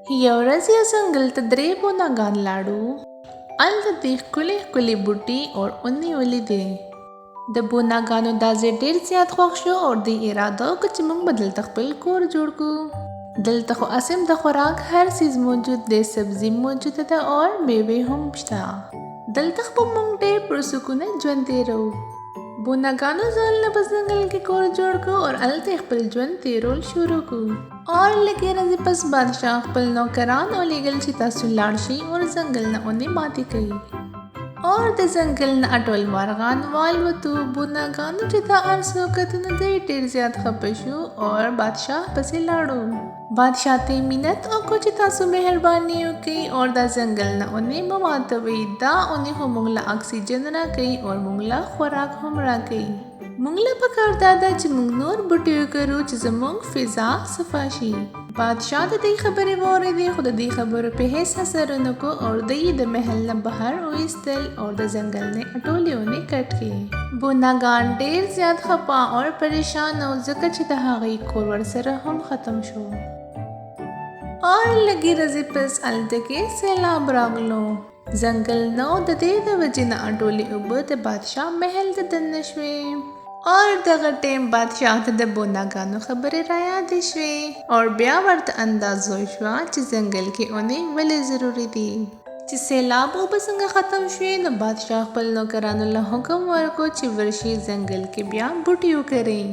یو ورځ یو ځنګل ته درې بوناګان لاړو. هلته دې ښکلې ښکلې بوټي او ونې ولیدې. د بوناګانو دا ځای ډېر زیات خوښ شو او دوی اراده وکړه چې موږ به دلته خپل کور جوړ کړو. دلته خو اسیم د خوراک هر څیز موجود دی، سبزي موجوده ده او میوې هم شته. دلته خو موږ ډېر پرسکونه ژوند تېرو. بوناګانو ځانله په ځنګل کې کور جوړ کړو او هلته خپل ژوند تېرول شروع کړو. اور لږې ورځې پس بادشاه خپل نوکران ولېږل چې تاسو لاړ شئ او ځنګل نه ونې ماتې کړئ. اور د ځنګل نه ټول مارغان والوتو. بوناګانو چې دا هر څه وکتل نو دوی ډېر زیات خفه شو او بادشاه پسې لاړو. بادشاه ته یې منت وکړو چې تاسو مهرباني وکړئ او دا ځنګل نه ونې مه ماتوئ. دا ونې خو موږ له اکسیجن راکوي او موږ له خوراک هم راکوي. موږ له پکار دا ده چې موږ نور بوټي وکرو چې زموږ فضا صفا شي. بادشاه د دې خبرې واورېدې خو د دې خبرو په هېڅ اثر ونه کړو او دوی یې د محل نه بهر وایستل او د ځنګل نه ټولې ونې کټ کړې. بوناګان ډېر زیات خفه او پریشان و ځکه چې د هغوی کور ورسره هم ختم شو. اور لږې ورځې پس هلته کې سیلاب راغلو. ځنګل نه و، د دې د وجې نه ټولې اوبه د بادشاه محل ته دننه شوې. اور دغه ټیم بادشاه ته د بوناګانو خبرې رایادې شوې او بیا ورته اندازه شوه چې ځنګل کې ونې ولې ضروري دي. چې سیلاب اوبه څنګه ختم شوې نو بادشاه خپل نوکرانو له حکم ورکړو چې ورشي ځنګل کې بیا بوټي وکرئ.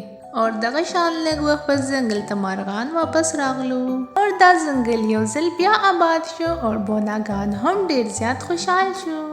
اور دغه شان لږ وخت پس ځنګل ته مارغان واپس راغلو اور دا ځنګل یو ځل بیا آباد شو او بوناګان هم ډېر زیات خوشحال شو.